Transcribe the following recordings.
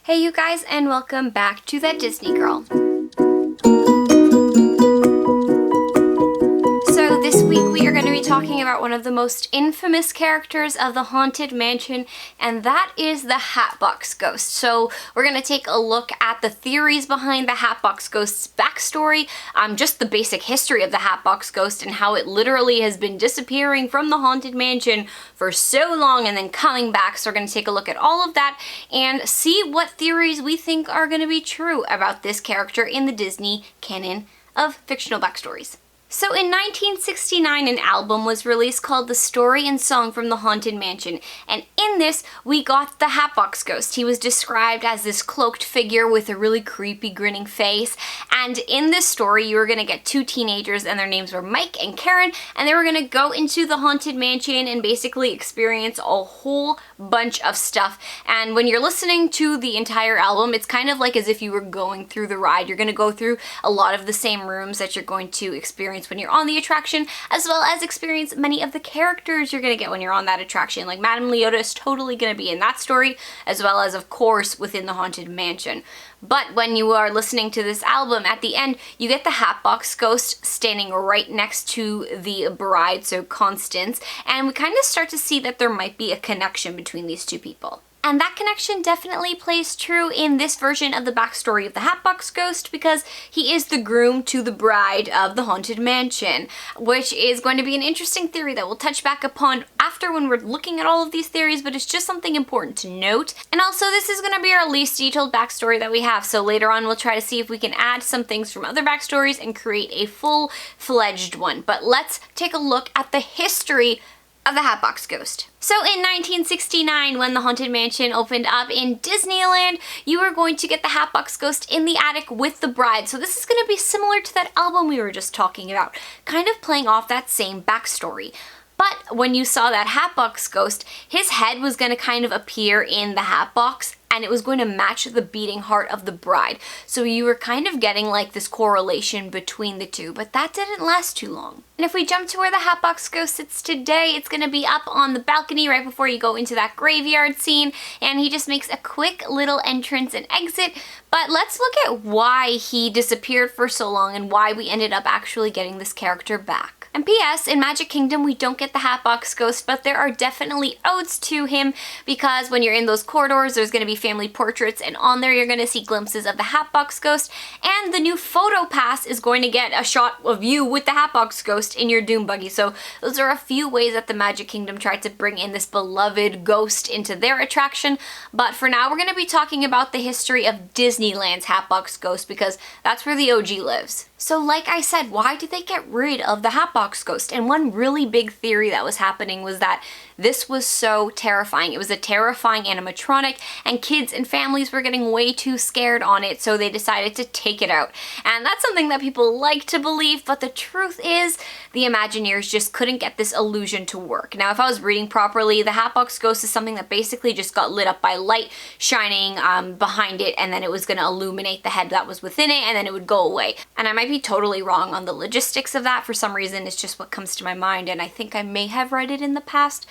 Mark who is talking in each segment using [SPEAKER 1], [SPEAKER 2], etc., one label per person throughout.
[SPEAKER 1] Hey you guys, and welcome back to That Disney Girl. So this week we are going to be talking about one of the most infamous characters of the Haunted Mansion, and that is the Hatbox Ghost. So we're going to take a look at the theories behind the Hatbox Ghost's backstory, just the basic history of the Hatbox Ghost and how it literally has been disappearing from the Haunted Mansion for so long and then coming back. So we're going to take a look at all of that and see what theories we think are going to be true about this character in the Disney canon of fictional backstories. So in 1969, an album was released called The Story and Song from the Haunted Mansion, and in this, we got the Hatbox Ghost. He was described as this cloaked figure with a really creepy grinning face, and in this story, you were going to get two teenagers, and their names were Mike and Karen, and they were going to go into the Haunted Mansion and basically experience a whole bunch of stuff. And when you're listening to the entire album, it's kind of like as if you were going through the ride. You're going to go through a lot of the same rooms that you're going to experience when you're on the attraction, as well as experience many of the characters you're going to get when you're on that attraction. Like Madame Leota is totally going to be in that story, as well as, of course, within the Haunted Mansion. But when you are listening to this album, at the end, you get the Hatbox Ghost standing right next to the bride, so Constance, and we kind of start to see that there might be a connection between these two people. And that connection definitely plays true in this version of the backstory of the Hatbox Ghost, because he is the groom to the bride of the Haunted Mansion, which is going to be an interesting theory that we'll touch back upon after when we're looking at all of these theories, but it's just something important to note. And also, this is going to be our least detailed backstory that we have, so later on we'll try to see if we can add some things from other backstories and create a full-fledged one. But let's take a look at the history of the Hatbox Ghost. So in 1969, when the Haunted Mansion opened up in Disneyland, you were going to get the Hatbox Ghost in the attic with the bride. So this is going to be similar to that album we were just talking about, kind of playing off that same backstory. But when you saw that Hatbox Ghost, his head was going to kind of appear in the Hatbox, and it was going to match the beating heart of the bride. So you were kind of getting like this correlation between the two, but that didn't last too long. And if we jump to where the Hatbox Ghost sits today, it's going to be up on the balcony right before you go into that graveyard scene, and he just makes a quick little entrance and exit. But let's look at why he disappeared for so long and why we ended up actually getting this character back. And P.S. in Magic Kingdom, we don't get the Hatbox Ghost, but there are definitely odes to him, because when you're in those corridors, there's going to be family portraits, and on there you're going to see glimpses of the Hatbox Ghost, and the new photo pass is going to get a shot of you with the Hatbox Ghost in your Doom Buggy. So those are a few ways that the Magic Kingdom tried to bring in this beloved ghost into their attraction. But for now, we're going to be talking about the history of Disneyland's Hatbox Ghost, because that's where the OG lives. So like I said, why did they get rid of the Hatbox Ghost? And one really big theory that was happening was that this was so terrifying. It was a terrifying animatronic, and kids and families were getting way too scared on it, so they decided to take it out. And that's something that people like to believe, but the truth is the Imagineers just couldn't get this illusion to work. Now, if I was reading properly, the Hatbox Ghost is something that basically just got lit up by light shining behind it, and then it was going to illuminate the head that was within it, and then it would go away. And I might be totally wrong on the logistics of that. For some reason, it's just what comes to my mind, and I think I may have read it in the past.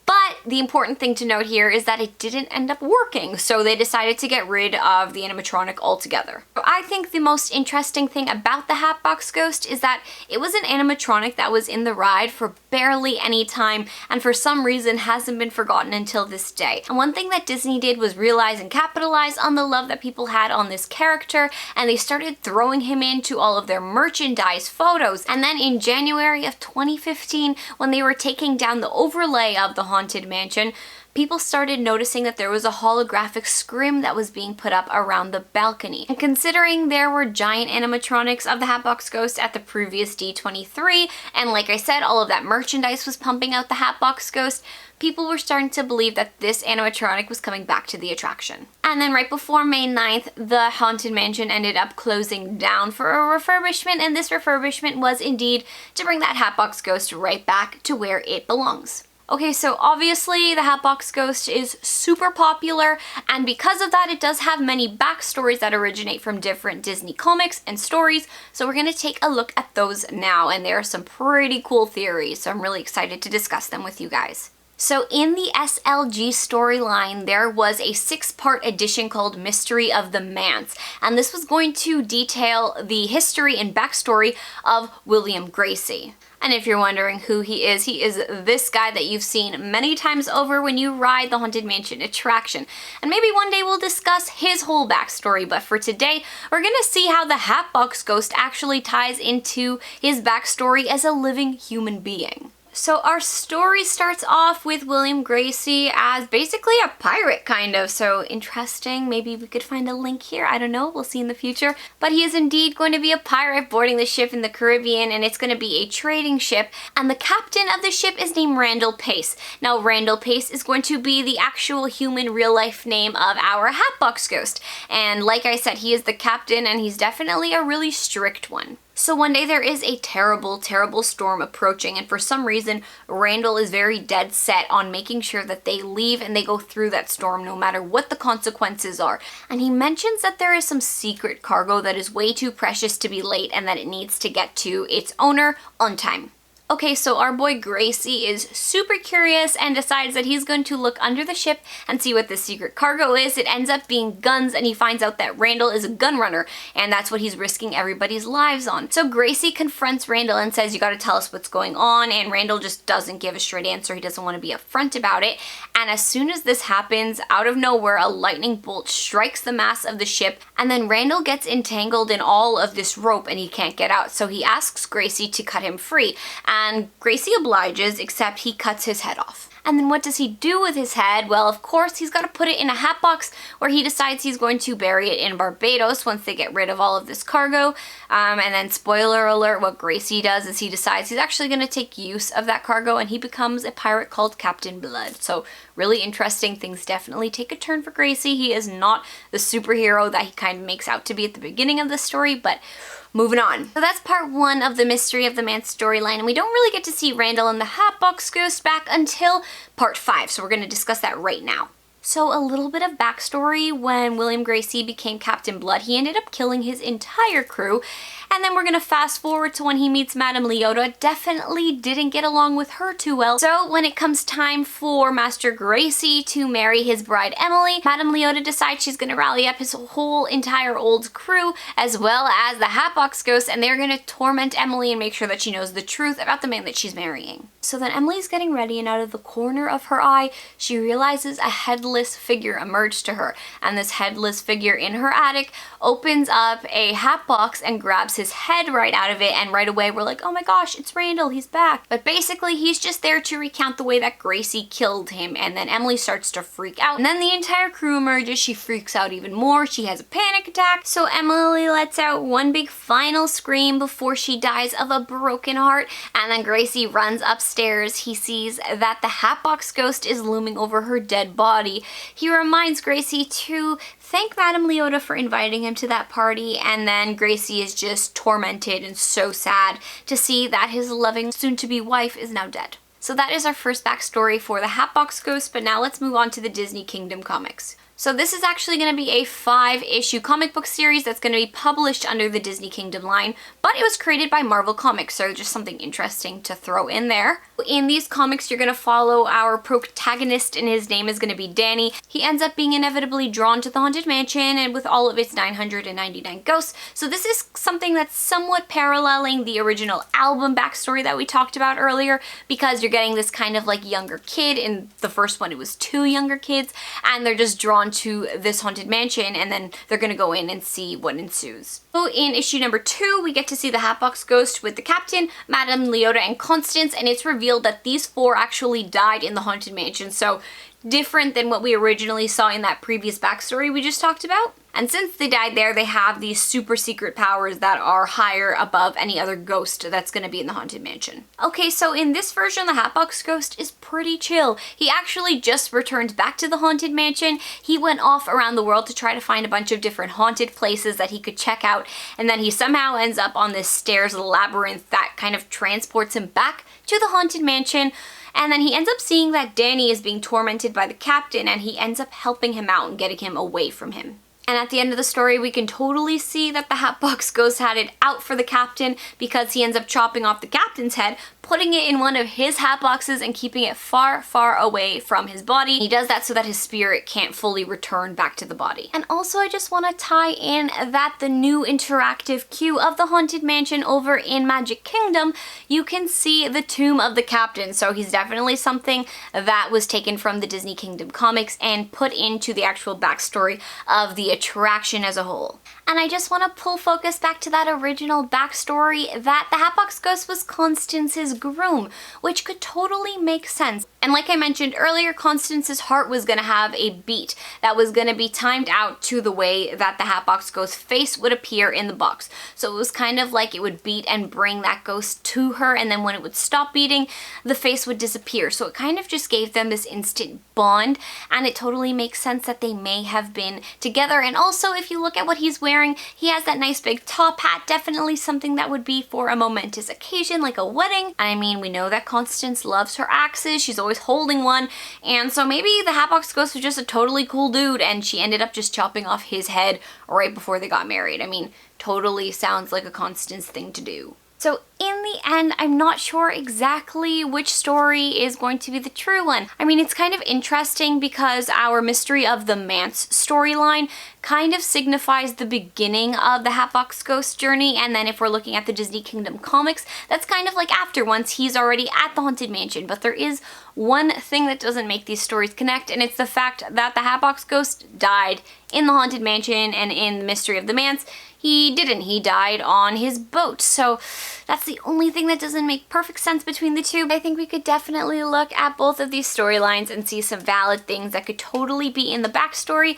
[SPEAKER 1] But the important thing to note here is that it didn't end up working, so they decided to get rid of the animatronic altogether. I think the most interesting thing about the Hatbox Ghost is that it was an animatronic that was in the ride for barely any time, and for some reason hasn't been forgotten until this day. And one thing that Disney did was realize and capitalize on the love that people had on this character, and they started throwing him into all of their merchandise photos. And then in January of 2015, when they were taking down the overlay of the Haunted Mansion, people started noticing that there was a holographic scrim that was being put up around the balcony. And considering there were giant animatronics of the Hatbox Ghost at the previous D23, and like I said, all of that merchandise was pumping out the Hatbox Ghost, people were starting to believe that this animatronic was coming back to the attraction. And then right before May 9th, the Haunted Mansion ended up closing down for a refurbishment, and this refurbishment was indeed to bring that Hatbox Ghost right back to where it belongs. Okay, so obviously the Hatbox Ghost is super popular, and because of that, it does have many backstories that originate from different Disney comics and stories, so we're going to take a look at those now, and there are some pretty cool theories, so I'm really excited to discuss them with you guys. So in the SLG storyline, there was a 6-part edition called Mystery of the Manse, and this was going to detail the history and backstory of William Gracie. And if you're wondering who he is this guy that you've seen many times over when you ride the Haunted Mansion attraction. And maybe one day we'll discuss his whole backstory, but for today, we're gonna see how the Hatbox Ghost actually ties into his backstory as a living human being. So our story starts off with William Gracie as basically a pirate, kind of. So interesting. Maybe we could find a link here. I don't know. We'll see in the future. But he is indeed going to be a pirate boarding the ship in the Caribbean, and it's going to be a trading ship. And the captain of the ship is named Randall Pace. Now, Randall Pace is going to be the actual human real-life name of our Hatbox Ghost. And like I said, he is the captain, and he's definitely a really strict one. So one day there is a terrible, terrible storm approaching, and for some reason, Randall is very dead set on making sure that they leave and they go through that storm no matter what the consequences are. And he mentions that there is some secret cargo that is way too precious to be late and that it needs to get to its owner on time. Okay, so our boy Gracie is super curious and decides that he's going to look under the ship and see what the secret cargo is. It ends up being guns, and he finds out that Randall is a gun runner, and that's what he's risking everybody's lives on. So Gracie confronts Randall and says, "You gotta tell us what's going on," and Randall just doesn't give a straight answer. He doesn't want to be upfront about it. And as soon as this happens, out of nowhere, a lightning bolt strikes the mast of the ship, and then Randall gets entangled in all of this rope and he can't get out. So he asks Gracie to cut him free. And Gracie obliges, except he cuts his head off. And then what does he do with his head? Well, of course, he's got to put it in a hat box where he decides he's going to bury it in Barbados once they get rid of all of this cargo. And then, spoiler alert, what Gracie does is he decides he's actually going to take use of that cargo, and he becomes a pirate called Captain Blood. So really interesting. Things definitely take a turn for Gracie. He is not the superhero that he kind of makes out to be at the beginning of the story, but moving on. So that's part 1 of the Mystery of the Manse storyline, and we don't really get to see Randall and the Hatbox Ghost back until part 5, so we're going to discuss that right now. So a little bit of backstory: when William Gracie became Captain Blood, he ended up killing his entire crew. And then we're gonna fast forward to when he meets Madame Leota. Definitely didn't get along with her too well. So when it comes time for Master Gracie to marry his bride Emily, Madame Leota decides she's gonna rally up his whole entire old crew, as well as the Hatbox Ghost, and they're gonna torment Emily and make sure that she knows the truth about the man that she's marrying. So then Emily's getting ready, and out of the corner of her eye, she realizes a headless figure emerged to her. And this headless figure in her attic opens up a hat box and grabs his head right out of it, and right away we're like, oh my gosh, it's Randall, he's back. But basically he's just there to recount the way that Gracie killed him, and then Emily starts to freak out. And then the entire crew emerges. She freaks out even more. She has a panic attack. So Emily lets out one big final scream before she dies of a broken heart, and then Gracie runs upstairs. He sees that the Hatbox Ghost is looming over her dead body. He reminds Gracie to thank Madame Leota for inviting him to that party, and then Gracie is just tormented and so sad to see that his loving soon-to-be wife is now dead. So that is our first backstory for the Hatbox Ghost, but now let's move on to the Disney Kingdom comics. So this is actually going to be a 5-issue comic book series that's going to be published under the Disney Kingdom line, but it was created by Marvel Comics, so just something interesting to throw in there. In these comics, you're going to follow our protagonist, and his name is going to be Danny. He ends up being inevitably drawn to the Haunted Mansion and with all of its 999 ghosts. So this is something that's somewhat paralleling the original album backstory that we talked about earlier, because you're getting this kind of like younger kid. In the first one, it was 2 younger kids, and they're just drawn to this Haunted Mansion, and then they're gonna go in and see what ensues. So in issue number 2, we get to see the Hatbox Ghost with the Captain, Madame Leota, and Constance, and it's revealed that these 4 actually died in the Haunted Mansion, so different than what we originally saw in that previous backstory we just talked about. And since they died there, they have these super secret powers that are higher above any other ghost that's going to be in the Haunted Mansion. Okay, so in this version, the Hatbox Ghost is pretty chill. He actually just returned back to the Haunted Mansion. He went off around the world to try to find a bunch of different haunted places that he could check out, and then he somehow ends up on this stairs labyrinth that kind of transports him back to the Haunted Mansion. And then he ends up seeing that Danny is being tormented by the Captain, and he ends up helping him out and getting him away from him. And at the end of the story, we can totally see that the Hatbox Ghost had it out for the Captain, because he ends up chopping off the Captain's head, putting it in one of his hat boxes and keeping it far, far away from his body. He does that so that his spirit can't fully return back to the body. And also I just want to tie in that the new interactive queue of the Haunted Mansion over in Magic Kingdom, you can see the tomb of the captain. So he's definitely something that was taken from the Disney Kingdom comics and put into the actual backstory of the attraction as a whole. And I just want to pull focus back to that original backstory that the Hatbox Ghost was Constance's groom, which could totally make sense. And like I mentioned earlier, Constance's heart was going to have a beat that was going to be timed out to the way that the Hatbox Ghost's face would appear in the box. So it was kind of like it would beat and bring that ghost to her, and then when it would stop beating, the face would disappear. So it kind of just gave them this instant bond, and it totally makes sense that they may have been together. And also, if you look at what he's wearing, he has that nice big top hat, definitely something that would be for a momentous occasion like a wedding. I mean, we know that Constance loves her axes, she's always holding one, and so maybe the Hatbox Ghost was just a totally cool dude and she ended up just chopping off his head right before they got married. I mean, totally sounds like a Constance thing to do. So in the end, I'm not sure exactly which story is going to be the true one. I mean, it's kind of interesting because our Mystery of the Manse storyline kind of signifies the beginning of the Hatbox Ghost journey, and then if we're looking at the Disney Kingdom comics, that's kind of like after, once he's already at the Haunted Mansion. But there is one thing that doesn't make these stories connect, and it's the fact that the Hatbox Ghost died in the Haunted Mansion, and in the Mystery of the Manse, he didn't. He died on his boat. So that's the only thing that doesn't make perfect sense between the two. I think we could definitely look at both of these storylines and see some valid things that could totally be in the backstory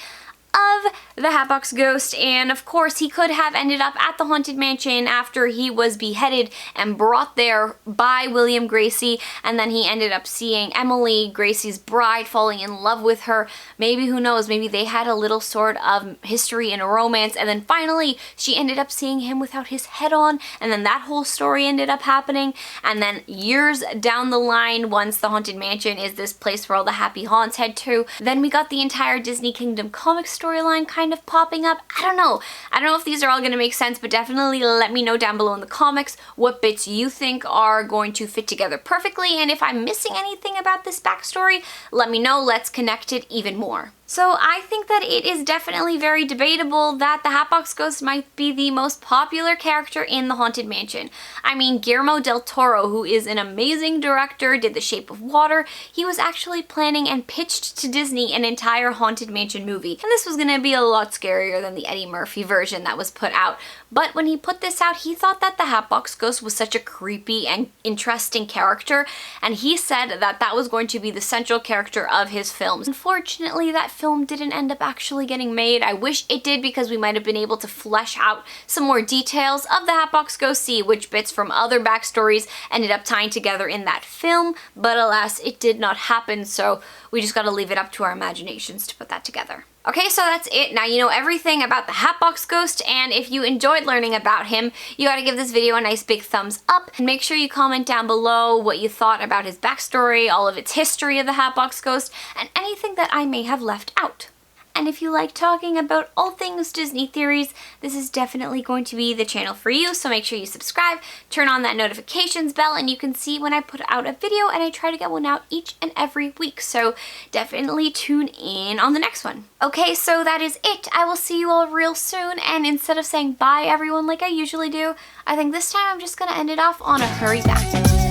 [SPEAKER 1] of the Hatbox Ghost. And of course, he could have ended up at the Haunted Mansion after he was beheaded and brought there by William Gracie, and then he ended up seeing Emily, Gracie's bride, falling in love with her. Maybe, who knows, maybe they had a little sort of history and a romance, and then finally she ended up seeing him without his head on, and then that whole story ended up happening. And then years down the line, once the Haunted Mansion is this place where all the happy haunts head to, then we got the entire Disney Kingdom comic storyline kind of popping up. I don't know if these are all going to make sense, but definitely let me know down below in the comments what bits you think are going to fit together perfectly, and if I'm missing anything about this backstory, let me know. Let's connect it even more. So I think that it is definitely very debatable that the Hatbox Ghost might be the most popular character in the Haunted Mansion. I mean, Guillermo del Toro, who is an amazing director, did The Shape of Water. He was actually planning and pitched to Disney an entire Haunted Mansion movie, and this was going to be a lot scarier than the Eddie Murphy version that was put out. But when he put this out, he thought that the Hatbox Ghost was such a creepy and interesting character, and he said that that was going to be the central character of his films. Unfortunately, that film didn't end up actually getting made. I wish it did, because we might have been able to flesh out some more details of the Hatbox Ghost, see which bits from other backstories ended up tying together in that film, but alas, it did not happen, so we just gotta leave it up to our imaginations to put that together. Okay, so that's it. Now you know everything about the Hatbox Ghost, and if you enjoyed learning about him, you gotta give this video a nice big thumbs up, and make sure you comment down below what you thought about his backstory, all of its history of the Hatbox Ghost, and anything that I may have left out. And if you like talking about all things Disney theories, this is definitely going to be the channel for you, so make sure you subscribe, turn on that notifications bell, and you can see when I put out a video, and I try to get one out each and every week, so definitely tune in on the next one. Okay, so that is it. I will see you all real soon, and instead of saying bye everyone like I usually do, I think this time I'm just gonna end it off on a hurry back.